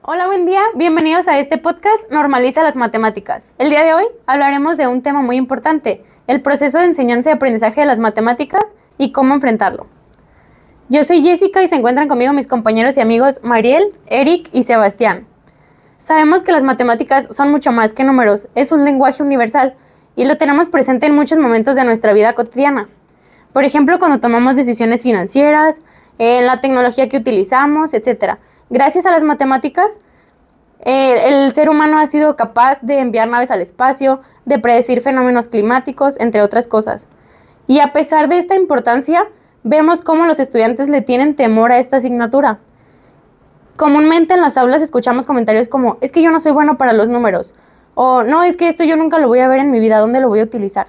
Hola, buen día. Bienvenidos a este podcast Normaliza las Matemáticas. El día de hoy hablaremos de un tema muy importante, el proceso de enseñanza y aprendizaje de las matemáticas y cómo enfrentarlo. Yo soy Jessica y se encuentran conmigo mis compañeros y amigos Mariel, Eric y Sebastián. Sabemos que las matemáticas son mucho más que números, es un lenguaje universal y lo tenemos presente en muchos momentos de nuestra vida cotidiana. Por ejemplo, cuando tomamos decisiones financieras, en la tecnología que utilizamos, etc. Gracias a las matemáticas, el ser humano ha sido capaz de enviar naves al espacio, de predecir fenómenos climáticos, entre otras cosas. Y a pesar de esta importancia, vemos cómo los estudiantes le tienen temor a esta asignatura. Comúnmente en las aulas escuchamos comentarios como, es que yo no soy bueno para los números, o no, es que esto yo nunca lo voy a ver en mi vida, ¿dónde lo voy a utilizar?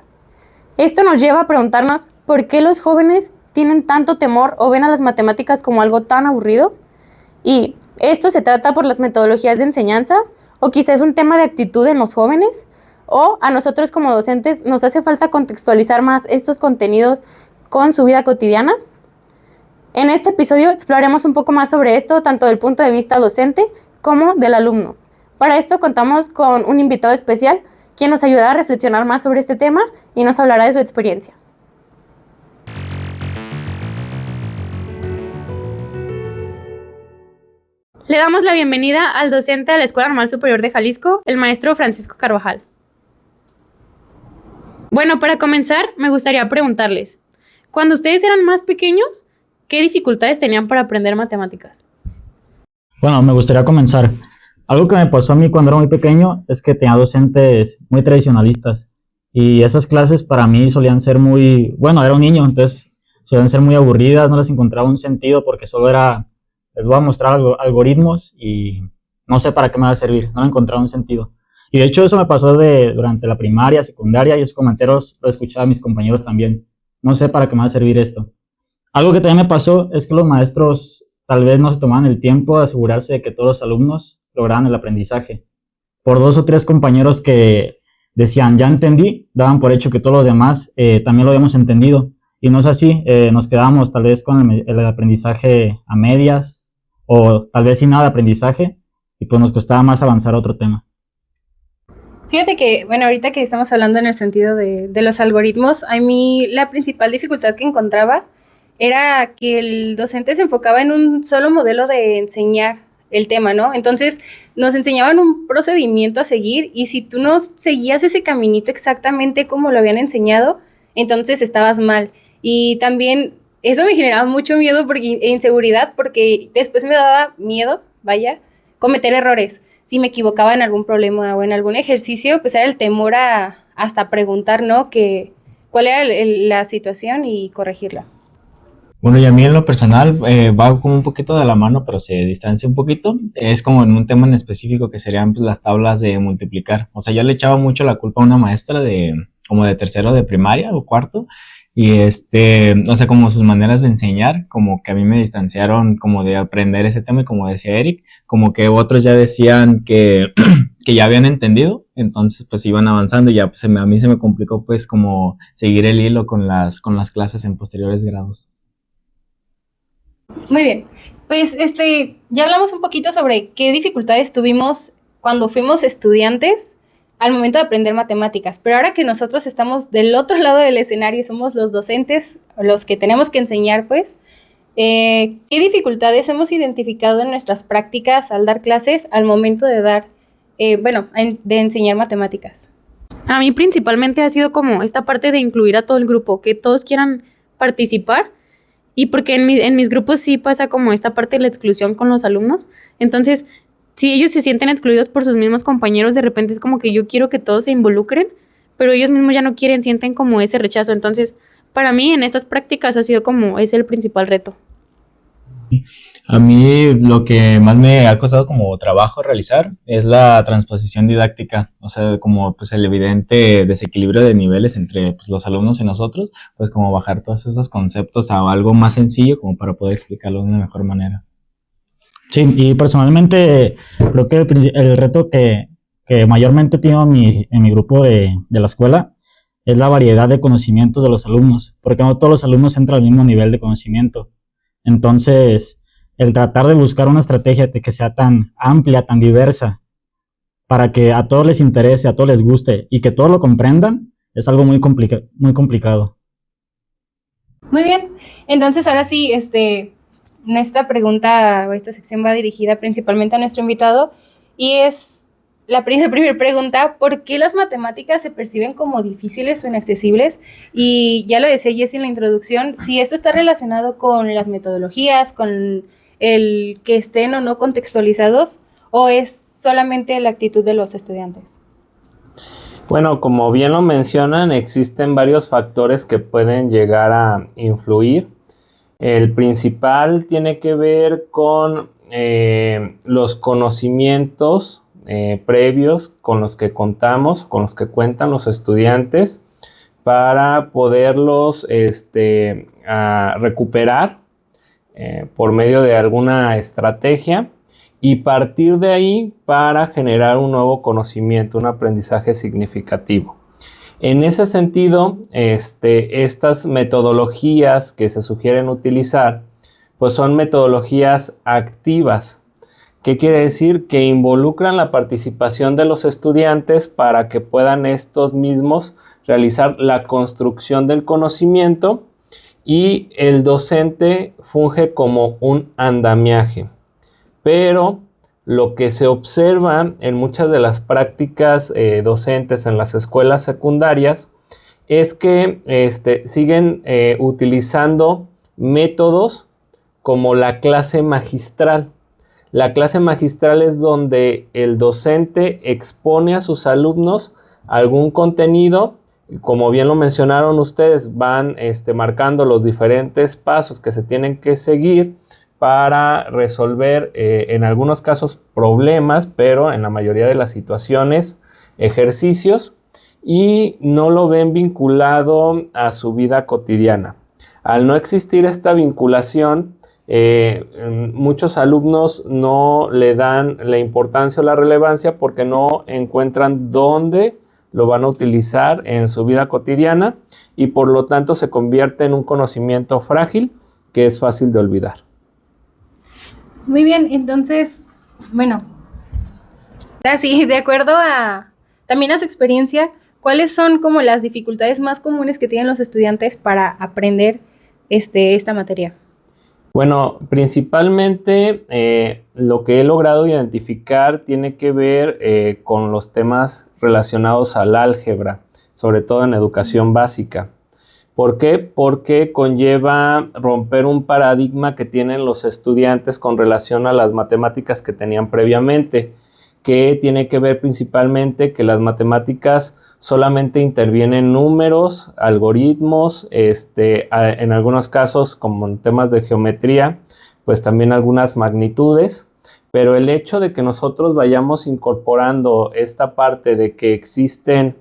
Esto nos lleva a preguntarnos, ¿por qué los jóvenes tienen tanto temor o ven a las matemáticas como algo tan aburrido? Y esto se trata por las metodologías de enseñanza, o quizás es un tema de actitud en los jóvenes, o a nosotros como docentes nos hace falta contextualizar más estos contenidos con su vida cotidiana. En este episodio exploraremos un poco más sobre esto, tanto del punto de vista docente como del alumno. Para esto contamos con un invitado especial, quien nos ayudará a reflexionar más sobre este tema y nos hablará de su experiencia. Le damos la bienvenida al docente de la Escuela Normal Superior de Jalisco, el maestro Francisco Carvajal. Bueno, para comenzar, me gustaría preguntarles, cuando ustedes eran más pequeños, ¿qué dificultades tenían para aprender matemáticas? Bueno, me gustaría comenzar. Algo que me pasó a mí cuando era muy pequeño es que tenía docentes muy tradicionalistas y esas clases para mí solían ser era un niño, entonces solían ser muy aburridas, no les encontraba un sentido porque solo era, les voy a mostrar algoritmos y no sé para qué me va a servir, no le encontraba un sentido. Y de hecho eso me pasó durante la primaria, secundaria y esos comentarios los escuchaba a mis compañeros también. No sé para qué me va a servir esto. Algo que también me pasó es que los maestros tal vez no se tomaban el tiempo de asegurarse de que todos los alumnos lograran el aprendizaje. Por 2 o 3 compañeros que decían, ya entendí, daban por hecho que todos los demás también lo habíamos entendido. Y no es así, nos quedábamos tal vez con el aprendizaje a medias o tal vez sin nada de aprendizaje y pues nos costaba más avanzar a otro tema. Fíjate que, bueno, ahorita que estamos hablando en el sentido de los algoritmos, a mí la principal dificultad que encontraba era que el docente se enfocaba en un solo modelo de enseñar el tema, ¿no? Entonces nos enseñaban un procedimiento a seguir y si tú no seguías ese caminito exactamente como lo habían enseñado, entonces estabas mal. Y también eso me generaba mucho miedo e inseguridad porque después me daba miedo, cometer errores. Si me equivocaba en algún problema o en algún ejercicio, pues era el temor a hasta preguntar, ¿no? Cuál era la situación y corregirla. Bueno, y a mí en lo personal va como un poquito de la mano, pero se distancia un poquito. Es como en un tema en específico que serían pues, las tablas de multiplicar. O sea, yo le echaba mucho la culpa a una maestra como de tercero de primaria o cuarto. Y o sea, como sus maneras de enseñar, como que a mí me distanciaron como de aprender ese tema y como decía Eric, como que otros ya decían que ya habían entendido, entonces pues iban avanzando y ya pues, a mí se me complicó pues como seguir el hilo con las clases en posteriores grados. Muy bien, pues ya hablamos un poquito sobre qué dificultades tuvimos cuando fuimos estudiantes al momento de aprender matemáticas, pero ahora que nosotros estamos del otro lado del escenario, somos los docentes, los que tenemos que enseñar, pues, ¿qué dificultades hemos identificado en nuestras prácticas al dar clases al momento de de enseñar matemáticas? A mí principalmente ha sido como esta parte de incluir a todo el grupo, que todos quieran participar. Y porque en mis grupos sí pasa como esta parte de la exclusión con los alumnos. Entonces, si ellos se sienten excluidos por sus mismos compañeros, de repente es como que yo quiero que todos se involucren, pero ellos mismos ya no quieren, sienten como ese rechazo. Entonces, para mí en estas prácticas ha sido como ese el principal reto. A mí lo que más me ha costado como trabajo realizar es la transposición didáctica, o sea, como pues el evidente desequilibrio de niveles entre pues, los alumnos y nosotros, pues como bajar todos esos conceptos a algo más sencillo como para poder explicarlo de una mejor manera. Sí, y personalmente creo que el reto que mayormente he tenido en mi grupo de la escuela es la variedad de conocimientos de los alumnos, porque no todos los alumnos entran al mismo nivel de conocimiento. Entonces, el tratar de buscar una estrategia de que sea tan amplia, tan diversa, para que a todos les interese, a todos les guste y que todos lo comprendan, es algo muy complicado. Muy bien, entonces ahora sí, esta pregunta o esta sección va dirigida principalmente a nuestro invitado y es la primera pregunta: ¿por qué las matemáticas se perciben como difíciles o inaccesibles? Y ya lo decía Jessie en la introducción, si esto está relacionado con las metodologías, con el que estén o no contextualizados, o es solamente la actitud de los estudiantes. Bueno, como bien lo mencionan, existen varios factores que pueden llegar a influir. El principal tiene que ver con los conocimientos previos con los que contamos, con los que cuentan los estudiantes para poderlos recuperar por medio de alguna estrategia y partir de ahí para generar un nuevo conocimiento, un aprendizaje significativo. En ese sentido, estas metodologías que se sugieren utilizar, pues son metodologías activas. ¿Qué quiere decir? Que involucran la participación de los estudiantes para que puedan estos mismos realizar la construcción del conocimiento y el docente funge como un andamiaje. Pero lo que se observa en muchas de las prácticas docentes en las escuelas secundarias es que siguen utilizando métodos como la clase magistral. La clase magistral es donde el docente expone a sus alumnos algún contenido. Como bien lo mencionaron ustedes, van marcando los diferentes pasos que se tienen que seguir para resolver en algunos casos problemas, pero en la mayoría de las situaciones ejercicios, y no lo ven vinculado a su vida cotidiana. Al no existir esta vinculación, muchos alumnos no le dan la importancia o la relevancia porque no encuentran dónde lo van a utilizar en su vida cotidiana y por lo tanto se convierte en un conocimiento frágil que es fácil de olvidar. Muy bien, entonces, bueno, así, de acuerdo también a su experiencia, ¿cuáles son como las dificultades más comunes que tienen los estudiantes para aprender esta materia? Bueno, principalmente lo que he logrado identificar tiene que ver con los temas relacionados al álgebra, sobre todo en educación básica. ¿Por qué? Porque conlleva romper un paradigma que tienen los estudiantes con relación a las matemáticas que tenían previamente, que tiene que ver principalmente que las matemáticas solamente intervienen números, algoritmos, en algunos casos como en temas de geometría, pues también algunas magnitudes, pero el hecho de que nosotros vayamos incorporando esta parte de que existen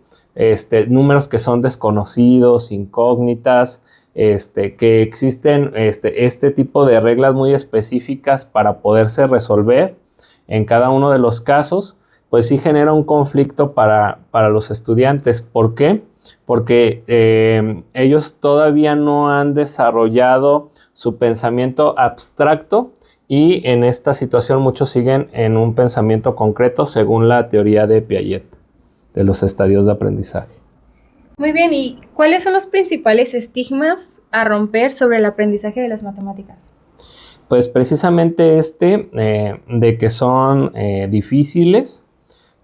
números que son desconocidos, incógnitas, que existen este tipo de reglas muy específicas para poderse resolver en cada uno de los casos, pues sí genera un conflicto para los estudiantes. ¿Por qué? Porque ellos todavía no han desarrollado su pensamiento abstracto y en esta situación muchos siguen en un pensamiento concreto según la teoría de Piaget, de los estadios de aprendizaje. Muy bien, ¿y cuáles son los principales estigmas a romper sobre el aprendizaje de las matemáticas? Pues precisamente de que son difíciles,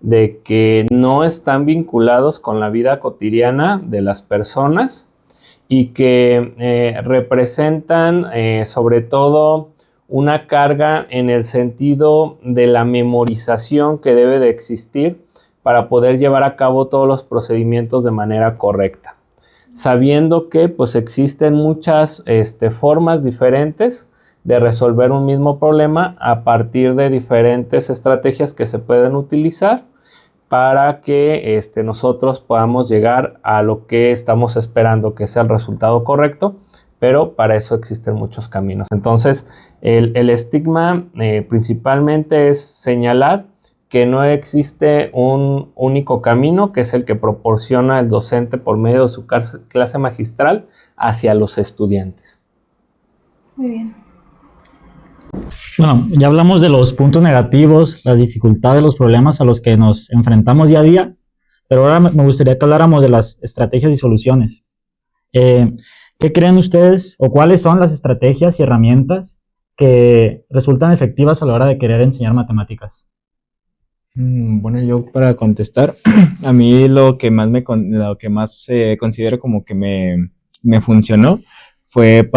de que no están vinculados con la vida cotidiana de las personas y que representan sobre todo una carga en el sentido de la memorización que debe de existir para poder llevar a cabo todos los procedimientos de manera correcta, sabiendo que pues existen muchas formas diferentes de resolver un mismo problema a partir de diferentes estrategias que se pueden utilizar para que nosotros podamos llegar a lo que estamos esperando que sea el resultado correcto, pero para eso existen muchos caminos. Entonces, el estigma principalmente es señalar que no existe un único camino, que es el que proporciona el docente por medio de su clase magistral hacia los estudiantes. Muy bien. Bueno, ya hablamos de los puntos negativos, las dificultades, los problemas a los que nos enfrentamos día a día, pero ahora me gustaría que habláramos de las estrategias y soluciones. ¿Qué creen ustedes o cuáles son las estrategias y herramientas que resultan efectivas a la hora de querer enseñar matemáticas? Bueno, yo para contestar, a mí lo que más considero como que me funcionó fue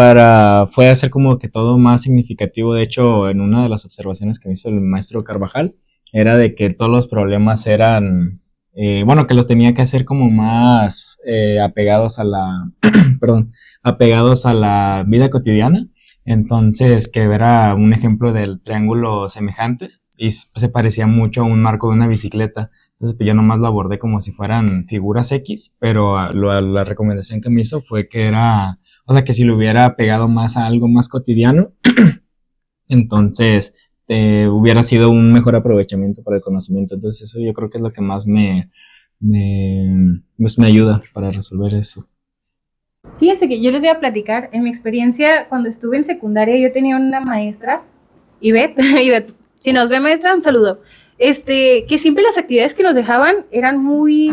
hacer como que todo más significativo. De hecho, en una de las observaciones que me hizo el maestro Carvajal, era de que todos los problemas eran, que los tenía que hacer como más apegados a la, perdón, apegados a la vida cotidiana. Entonces, que era un ejemplo del triángulo semejantes y se parecía mucho a un marco de una bicicleta. Entonces, pues yo nomás lo abordé como si fueran figuras X, pero la recomendación que me hizo fue que era, o sea, que si lo hubiera pegado más a algo más cotidiano, entonces hubiera sido un mejor aprovechamiento para el conocimiento. Entonces, eso yo creo que es lo que más pues me ayuda para resolver eso. Fíjense que yo les voy a platicar, en mi experiencia, cuando estuve en secundaria, yo tenía una maestra, Ivette, Ivette, si nos ve maestra, un saludo, que siempre las actividades que nos dejaban eran muy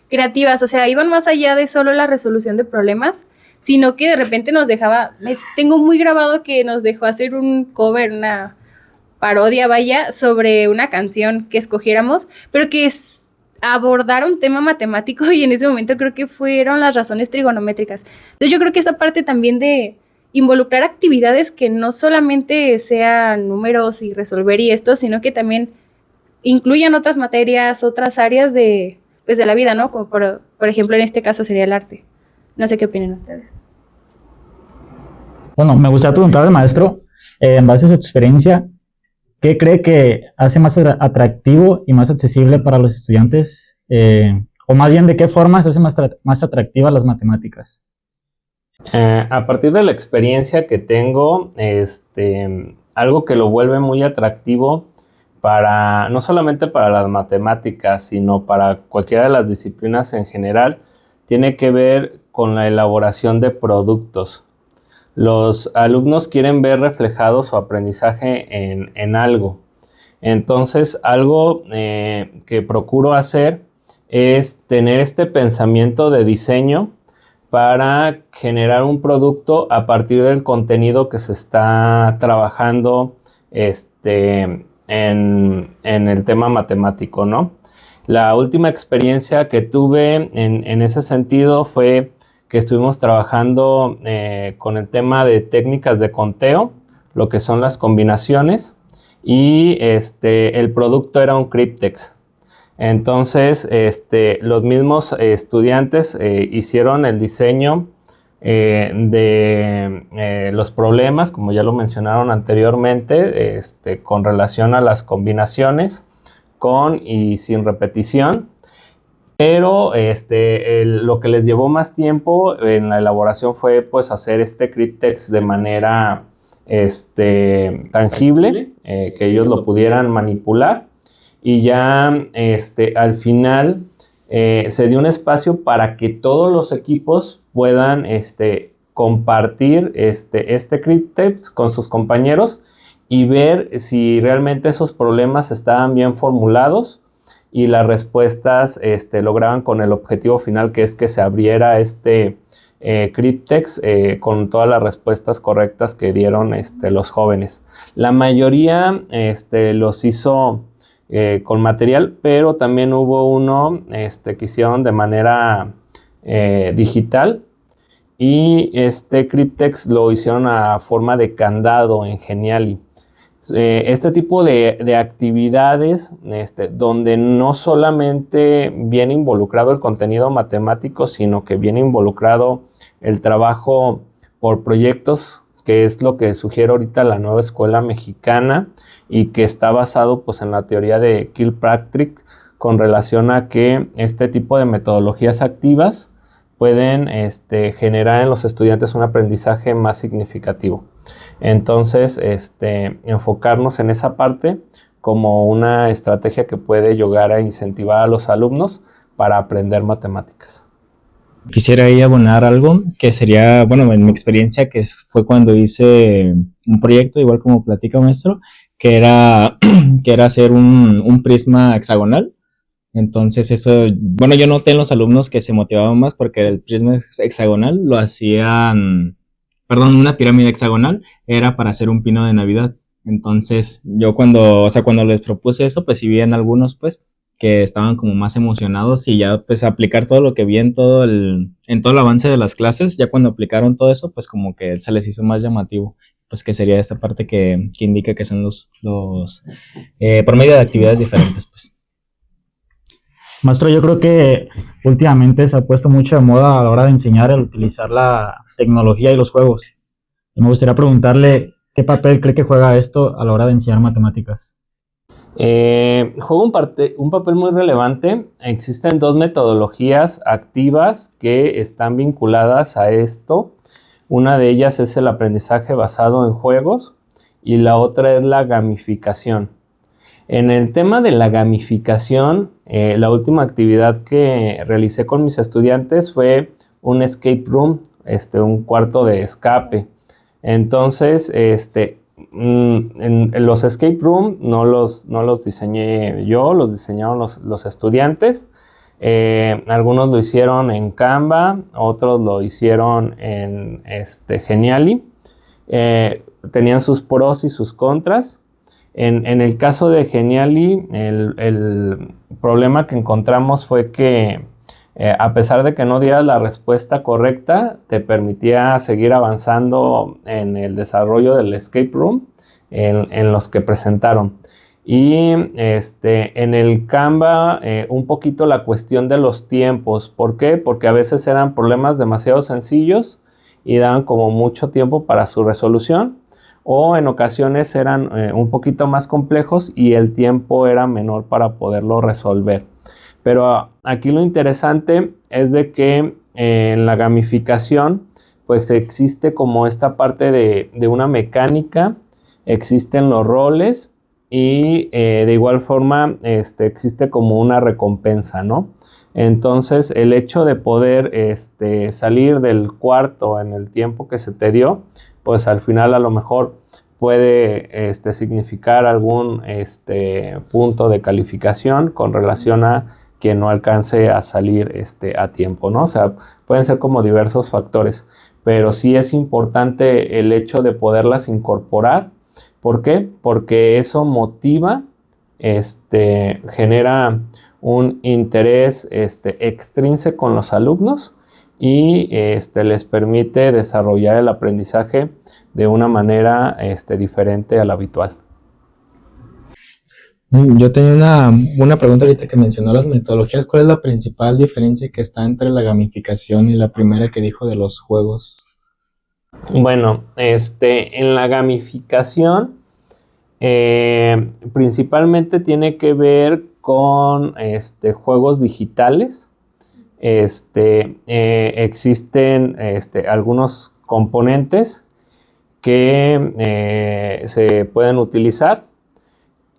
creativas, o sea, iban más allá de solo la resolución de problemas, sino que de repente nos dejaba, tengo muy grabado que nos dejó hacer un cover, una parodia, vaya, sobre una canción que escogiéramos, pero que abordar un tema matemático, y en ese momento creo que fueron las razones trigonométricas. Entonces yo creo que esta parte también de involucrar actividades que no solamente sean números y resolver y esto, sino que también incluyan otras materias, otras áreas de la vida, ¿no? Como por ejemplo en este caso sería el arte. No sé qué opinan ustedes. Bueno, me gustaría preguntar al maestro, en base a su experiencia, ¿qué cree que hace más atractivo y más accesible para los estudiantes? O más bien, ¿de qué forma se hace más atractivas las matemáticas? A partir de la experiencia que tengo, algo que lo vuelve muy atractivo no solamente para las matemáticas, sino para cualquiera de las disciplinas en general, tiene que ver con la elaboración de productos. Los alumnos quieren ver reflejado su aprendizaje en algo. Entonces, algo que procuro hacer es tener este pensamiento de diseño para generar un producto a partir del contenido que se está trabajando en el tema matemático, ¿no? La última experiencia que tuve en ese sentido fue que estuvimos trabajando con el tema de técnicas de conteo, lo que son las combinaciones, y el producto era un cryptex. Entonces, los mismos estudiantes hicieron el diseño de los problemas, como ya lo mencionaron anteriormente, con relación a las combinaciones, con y sin repetición. Pero lo que les llevó más tiempo en la elaboración fue pues hacer este cryptex de manera tangible, que ellos lo pudieran manipular, y ya al final se dio un espacio para que todos los equipos puedan compartir este cryptex con sus compañeros y ver si realmente esos problemas estaban bien formulados y las respuestas lograban con el objetivo final, que es que se abriera cryptex con todas las respuestas correctas que dieron los jóvenes. La mayoría los hizo con material, pero también hubo uno que hicieron de manera digital, y este cryptex lo hicieron a forma de candado en Geniali. Este tipo de actividades donde no solamente viene involucrado el contenido matemático, sino que viene involucrado el trabajo por proyectos, que es lo que sugiere ahorita la nueva escuela mexicana y que está basado pues en la teoría de Kilpatrick, con relación a que este tipo de metodologías activas pueden generar en los estudiantes un aprendizaje más significativo. Entonces, enfocarnos en esa parte como una estrategia que puede llegar a incentivar a los alumnos para aprender matemáticas. Quisiera ahí abonar algo que sería, bueno, en mi experiencia, fue cuando hice un proyecto, igual como platica maestro, que era, que era hacer un prisma hexagonal. Entonces eso, bueno, yo noté en los alumnos que se motivaban más porque el prisma hexagonal lo hacían, perdón, una pirámide hexagonal era para hacer un pino de Navidad. Entonces yo cuando les propuse eso, pues sí vi en algunos, pues, que estaban como más emocionados y ya pues aplicar todo lo que vi en todo el avance de las clases, ya cuando aplicaron todo eso, pues como que se les hizo más llamativo, pues que sería esta parte que indica que son por medio de actividades diferentes, pues. Maestro, yo creo que últimamente se ha puesto mucho de moda a la hora de enseñar el utilizar la tecnología y los juegos. Y me gustaría preguntarle qué papel cree que juega esto a la hora de enseñar matemáticas. Juega un papel muy relevante. Existen dos metodologías activas que están vinculadas a esto. Una de ellas es el aprendizaje basado en juegos y la otra es la gamificación. En el tema de la gamificación, la última actividad que realicé con mis estudiantes fue un escape room, un cuarto de escape. Entonces, en los escape room no los diseñé yo, los diseñaron los estudiantes. Algunos lo hicieron en Canva, otros lo hicieron en Genially. Tenían sus pros y sus contras. En el caso de Genially, el problema que encontramos fue que a pesar de que no dieras la respuesta correcta, te permitía seguir avanzando en el desarrollo del escape room en los que presentaron. Y en el Canva, un poquito la cuestión de los tiempos. ¿Por qué? Porque a veces eran problemas demasiado sencillos y daban como mucho tiempo para su resolución. O en ocasiones eran un poquito más complejos y el tiempo era menor para poderlo resolver. Pero aquí lo interesante es de que en la gamificación pues existe como esta parte de una mecánica, existen los roles y de igual forma existe como una recompensa, ¿no? Entonces el hecho de poder salir del cuarto en el tiempo que se te dio, pues al final a lo mejor puede significar algún punto de calificación con relación a quien no alcance a salir a tiempo, ¿no? O sea, pueden ser como diversos factores, pero sí es importante el hecho de poderlas incorporar. ¿Por qué? Porque eso motiva, genera un interés extrínseco en los alumnos y les permite desarrollar el aprendizaje de una manera diferente a la habitual. Yo tenía una pregunta ahorita que mencionó las metodologías. ¿Cuál es la principal diferencia que está entre la gamificación y la primera que dijo de los juegos? Bueno, en la gamificación principalmente tiene que ver con juegos digitales. Existen algunos componentes que se pueden utilizar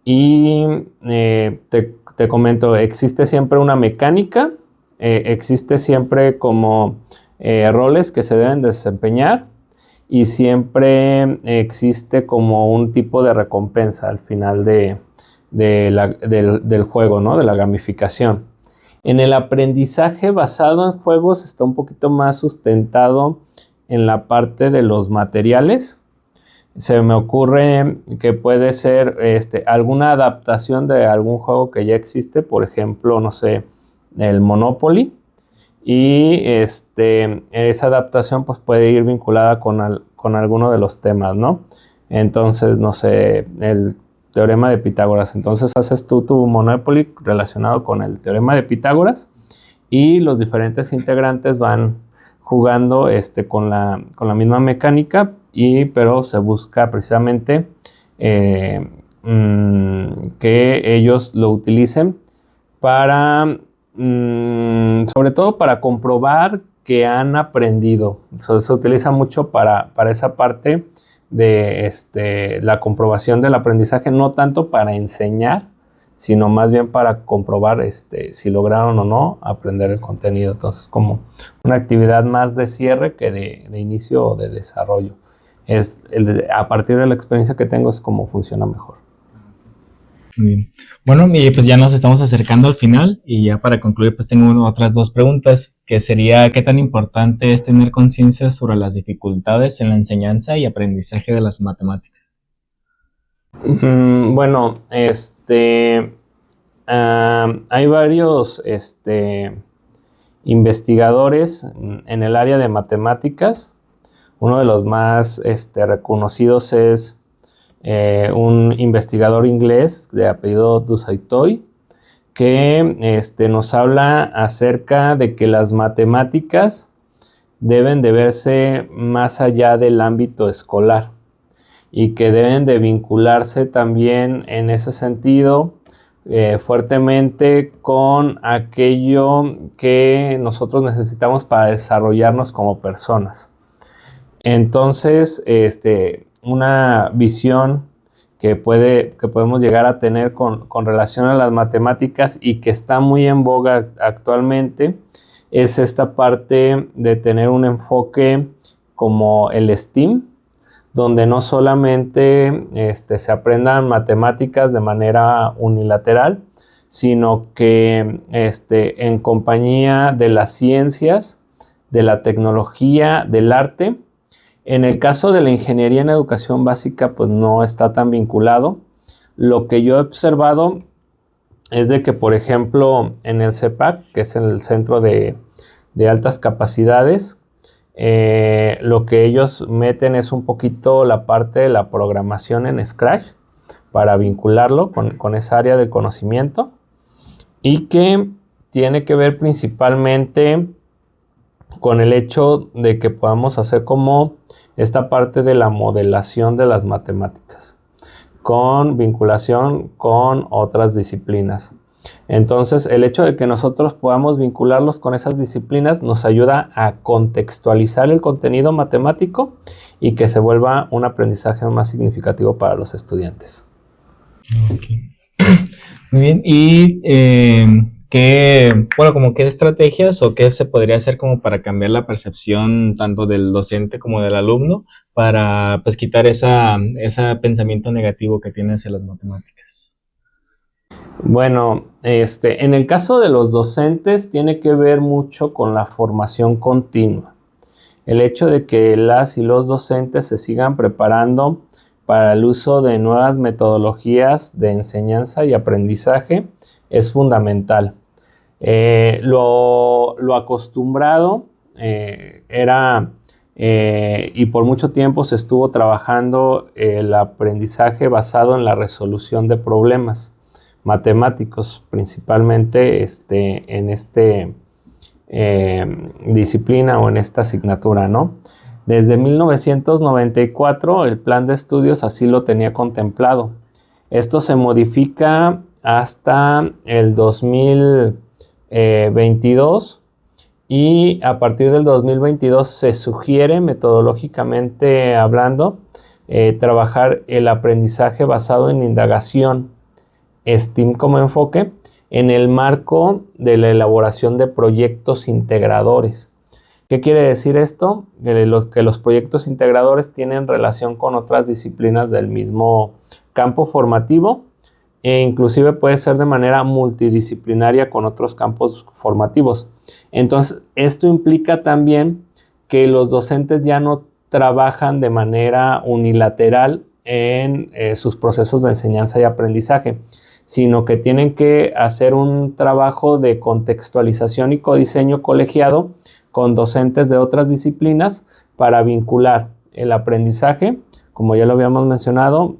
y te comento, existe siempre una mecánica, existe siempre como roles que se deben desempeñar y siempre existe como un tipo de recompensa al final del juego, ¿no? De la gamificación. En el aprendizaje basado en juegos está un poquito más sustentado en la parte de los materiales. Se me ocurre que puede ser alguna adaptación de algún juego que ya existe, por ejemplo, no sé, el Monopoly. Y esa adaptación pues puede ir vinculada con alguno de los temas, ¿no? Entonces, no sé, el teorema de Pitágoras. Entonces haces tú tu Monopoly relacionado con el teorema de Pitágoras y los diferentes integrantes van jugando con la misma mecánica, pero se busca precisamente que ellos lo utilicen para, sobre todo para comprobar que han aprendido. Se utiliza mucho para esa parte la comprobación del aprendizaje, no tanto para enseñar, sino más bien para comprobar si lograron o no aprender el contenido. Entonces, como una actividad más de cierre que de inicio o de desarrollo. A partir de la experiencia que tengo es como funciona mejor. Muy bien. Bueno, y pues ya nos estamos acercando al final y ya para concluir pues tengo otras dos preguntas, que sería ¿qué tan importante es tener conciencia sobre las dificultades en la enseñanza y aprendizaje de las matemáticas? Bueno, hay varios investigadores en el área de matemáticas. Uno de los más reconocidos es un investigador inglés de apellido Dusautoy, que nos habla acerca de que las matemáticas deben de verse más allá del ámbito escolar y que deben de vincularse también en ese sentido fuertemente con aquello que nosotros necesitamos para desarrollarnos como personas. Entonces, una visión que podemos llegar a tener con relación a las matemáticas y que está muy en boga actualmente es esta parte de tener un enfoque como el STEAM, donde no solamente se aprendan matemáticas de manera unilateral, sino que en compañía de las ciencias, de la tecnología, del arte. En el caso de la ingeniería en educación básica, pues no está tan vinculado. Lo que yo he observado es de que, por ejemplo, en el CEPAC, que es el Centro de Altas Capacidades, lo que ellos meten es un poquito la parte de la programación en Scratch para vincularlo con esa área del conocimiento y que tiene que ver principalmente con el hecho de que podamos hacer como esta parte de la modelación de las matemáticas con vinculación con otras disciplinas. Entonces, el hecho de que nosotros podamos vincularlos con esas disciplinas nos ayuda a contextualizar el contenido matemático y que se vuelva un aprendizaje más significativo para los estudiantes. Okay. Muy bien, y ¿qué estrategias o qué se podría hacer como para cambiar la percepción tanto del docente como del alumno para pues quitar ese pensamiento negativo que tiene hacia las matemáticas? Bueno, en el caso de los docentes tiene que ver mucho con la formación continua. El hecho de que las y los docentes se sigan preparando para el uso de nuevas metodologías de enseñanza y aprendizaje es fundamental. Lo acostumbrado era, y por mucho tiempo se estuvo trabajando el aprendizaje basado en la resolución de problemas matemáticos, principalmente en disciplina o en esta asignatura, ¿no? Desde 1994 el plan de estudios así lo tenía contemplado. Esto se modifica hasta el 2022 y a partir del 2022 se sugiere metodológicamente hablando trabajar el aprendizaje basado en indagación, STEAM como enfoque, en el marco de la elaboración de proyectos integradores. ¿Qué quiere decir esto? Que los proyectos integradores tienen relación con otras disciplinas del mismo campo formativo e inclusive puede ser de manera multidisciplinaria con otros campos formativos. Entonces, esto implica también que los docentes ya no trabajan de manera unilateral en sus procesos de enseñanza y aprendizaje, sino que tienen que hacer un trabajo de contextualización y codiseño colegiado con docentes de otras disciplinas para vincular el aprendizaje, como ya lo habíamos mencionado,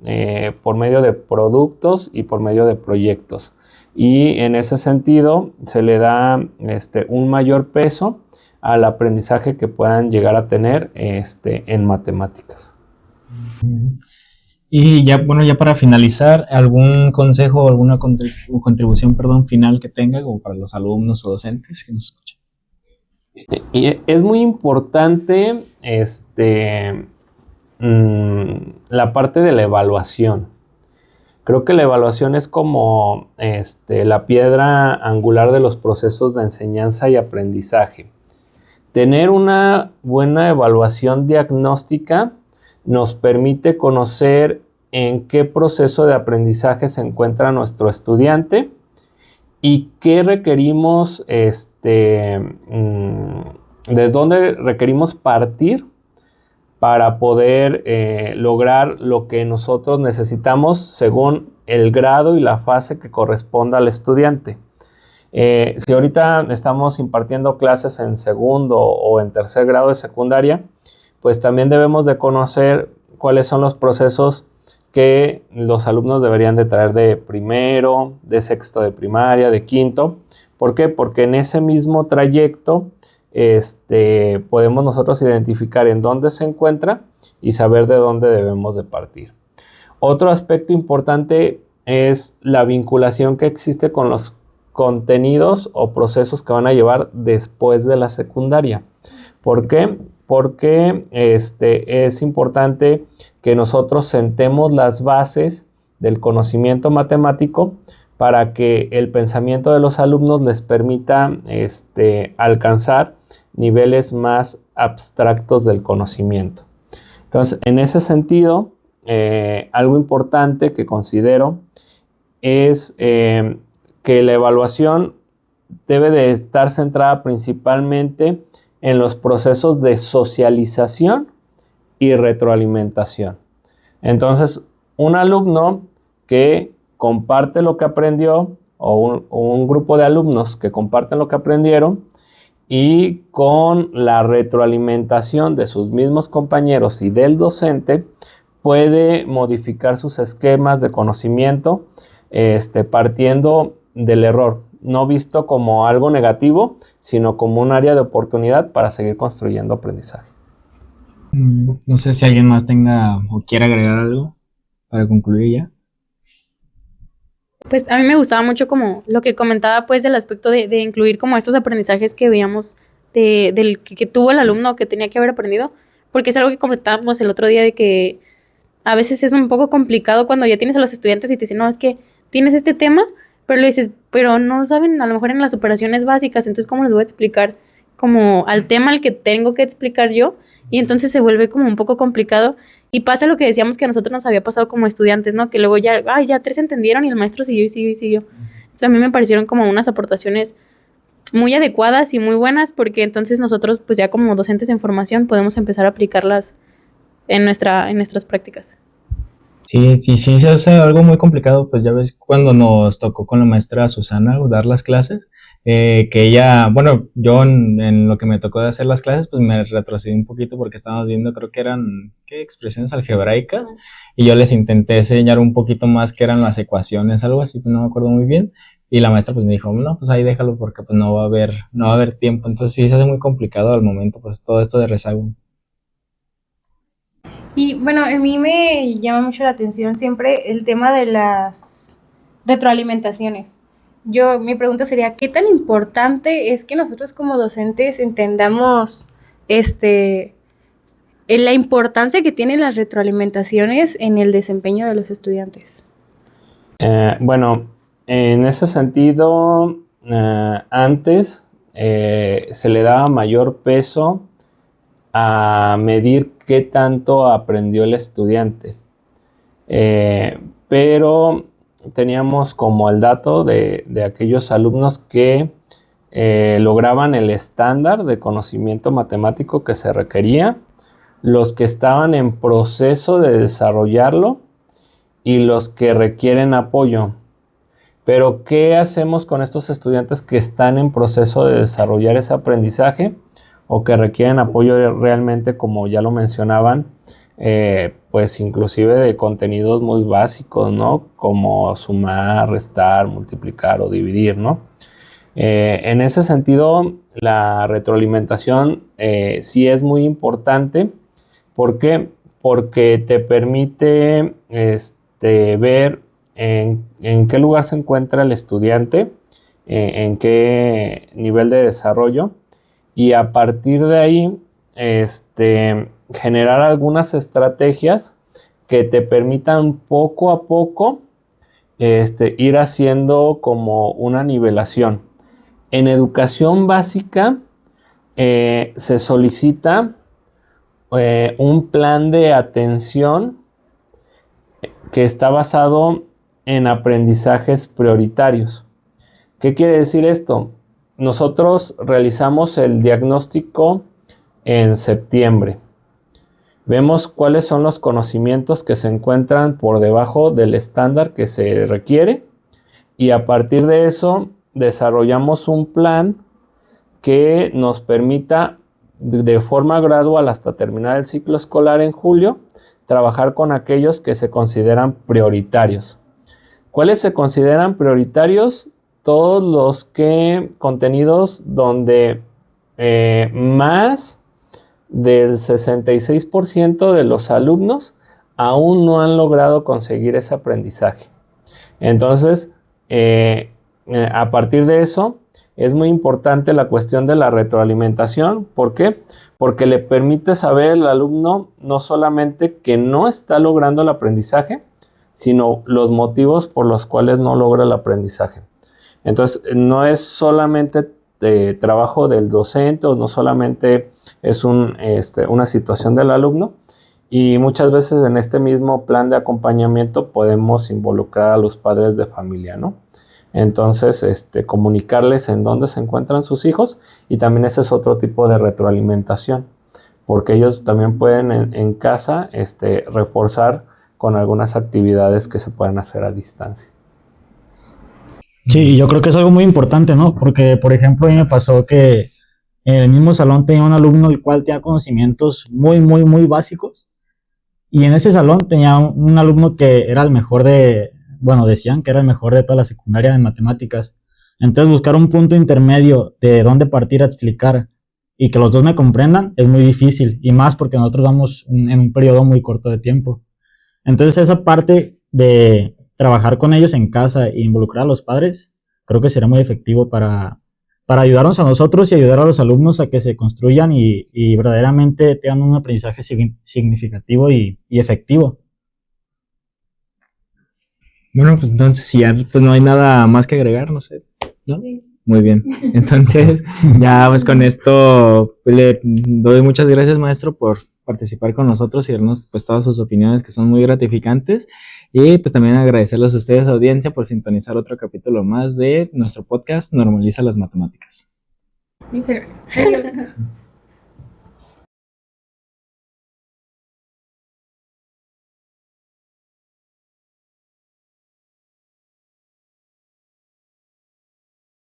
por medio de productos y por medio de proyectos. Y en ese sentido se le da un mayor peso al aprendizaje que puedan llegar a tener en matemáticas. Y ya, bueno, ya para finalizar, ¿algún consejo o alguna contribución, final que tenga como para los alumnos o docentes que nos escuchan? Y es muy importante la parte de la evaluación. Creo que la evaluación es como la piedra angular de los procesos de enseñanza y aprendizaje. Tener una buena evaluación diagnóstica nos permite conocer en qué proceso de aprendizaje se encuentra nuestro estudiante y qué requerimos, de dónde requerimos partir para poder lograr lo que nosotros necesitamos según el grado y la fase que corresponda al estudiante. Si ahorita estamos impartiendo clases en segundo o en tercer grado de secundaria, pues también debemos de conocer cuáles son los procesos que los alumnos deberían de traer de primero, de sexto de primaria, de quinto. ¿Por qué? Porque en ese mismo trayecto podemos nosotros identificar en dónde se encuentra y saber de dónde debemos de partir. Otro aspecto importante es la vinculación que existe con los contenidos o procesos que van a llevar después de la secundaria. ¿Por qué? Porque es importante que nosotros sentemos las bases del conocimiento matemático para que el pensamiento de los alumnos les permita alcanzar niveles más abstractos del conocimiento. Entonces, en ese sentido, algo importante que considero es que la evaluación debe de estar centrada principalmente en los procesos de socialización y retroalimentación. Entonces, un alumno que comparte lo que aprendió o un grupo de alumnos que comparten lo que aprendieron y con la retroalimentación de sus mismos compañeros y del docente puede modificar sus esquemas de conocimiento partiendo del error, no visto como algo negativo, sino como un área de oportunidad para seguir construyendo aprendizaje. No sé si alguien más tenga o quiera agregar algo para concluir ya. Pues a mí me gustaba mucho como lo que comentaba pues del aspecto de incluir como estos aprendizajes que veíamos del que tuvo el alumno que tenía que haber aprendido, porque es algo que comentábamos el otro día de que a veces es un poco complicado cuando ya tienes a los estudiantes y te dicen, no, es que tienes este tema, pero le dices, pero no saben a lo mejor en las operaciones básicas, entonces ¿cómo les voy a explicar como al tema al que tengo que explicar yo? Y entonces se vuelve como un poco complicado y pasa lo que decíamos que a nosotros nos había pasado como estudiantes, ¿no? Que luego ya 3 entendieron y el maestro siguió y siguió y siguió. Entonces a mí me parecieron como unas aportaciones muy adecuadas y muy buenas porque entonces nosotros pues ya como docentes en formación podemos empezar a aplicarlas en nuestras prácticas. Sí, se hace algo muy complicado, pues ya ves cuando nos tocó con la maestra Susana dar las clases, que ella, bueno, yo en lo que me tocó de hacer las clases, pues me retrocedí un poquito porque estábamos viendo, creo que eran, expresiones algebraicas, y yo les intenté enseñar un poquito más qué eran las ecuaciones, algo así, pues no me acuerdo muy bien, y la maestra pues me dijo, no, pues ahí déjalo porque pues no va a haber tiempo, entonces sí se hace muy complicado al momento, pues todo esto de rezago. Y bueno, a mí me llama mucho la atención siempre el tema de las retroalimentaciones. Mi pregunta sería, ¿qué tan importante es que nosotros como docentes entendamos la importancia que tienen las retroalimentaciones en el desempeño de los estudiantes? Bueno, en ese sentido, antes se le daba mayor peso a medir qué tanto aprendió el estudiante. Pero teníamos como el dato de aquellos alumnos que lograban el estándar de conocimiento matemático que se requería, los que estaban en proceso de desarrollarlo y los que requieren apoyo. Pero, ¿qué hacemos con estos estudiantes que están en proceso de desarrollar ese aprendizaje o que requieren apoyo realmente, como ya lo mencionaban, pues inclusive de contenidos muy básicos, ¿no? Como sumar, restar, multiplicar o dividir, ¿no? En ese sentido, la retroalimentación sí es muy importante. ¿Por qué? Porque te permite ver en qué lugar se encuentra el estudiante, en qué nivel de desarrollo, y a partir de ahí generar algunas estrategias que te permitan poco a poco ir haciendo como una nivelación. En educación básica se solicita un plan de atención que está basado en aprendizajes prioritarios. ¿Qué quiere decir esto? Nosotros realizamos el diagnóstico en septiembre. Vemos cuáles son los conocimientos que se encuentran por debajo del estándar que se requiere y a partir de eso desarrollamos un plan que nos permita de forma gradual hasta terminar el ciclo escolar en julio trabajar con aquellos que se consideran prioritarios. ¿Cuáles se consideran prioritarios? Todos los contenidos donde más del 66% de los alumnos aún no han logrado conseguir ese aprendizaje. Entonces, a partir de eso, es muy importante la cuestión de la retroalimentación. ¿Por qué? Porque le permite saber al alumno no solamente que no está logrando el aprendizaje, sino los motivos por los cuales no logra el aprendizaje. Entonces, no es solamente trabajo del docente o no solamente es una situación del alumno, y muchas veces en este mismo plan de acompañamiento podemos involucrar a los padres de familia, ¿no? Entonces, comunicarles en dónde se encuentran sus hijos y también ese es otro tipo de retroalimentación, porque ellos también pueden en casa reforzar con algunas actividades que se pueden hacer a distancia. Sí, yo creo que es algo muy importante, ¿no? Porque, por ejemplo, a mí me pasó que en el mismo salón tenía un alumno el cual tenía conocimientos muy, muy, muy básicos. Y en ese salón tenía un alumno que era el mejor decían que era el mejor de toda la secundaria en matemáticas. Entonces, buscar un punto intermedio de dónde partir a explicar y que los dos me comprendan es muy difícil. Y más porque nosotros vamos en un periodo muy corto de tiempo. Entonces, esa parte de trabajar con ellos en casa e involucrar a los padres, creo que será muy efectivo para ayudarnos a nosotros y ayudar a los alumnos a que se construyan y verdaderamente tengan un aprendizaje significativo y efectivo. Bueno, pues entonces si ya pues no hay nada más que agregar, no sé, ¿no? Muy bien. Entonces, ya pues con esto pues, le doy muchas gracias, maestro, por participar con nosotros y darnos pues todas sus opiniones que son muy gratificantes. Y pues también agradecerles a ustedes, audiencia, por sintonizar otro capítulo más de nuestro podcast Normaliza las Matemáticas. Muchas gracias.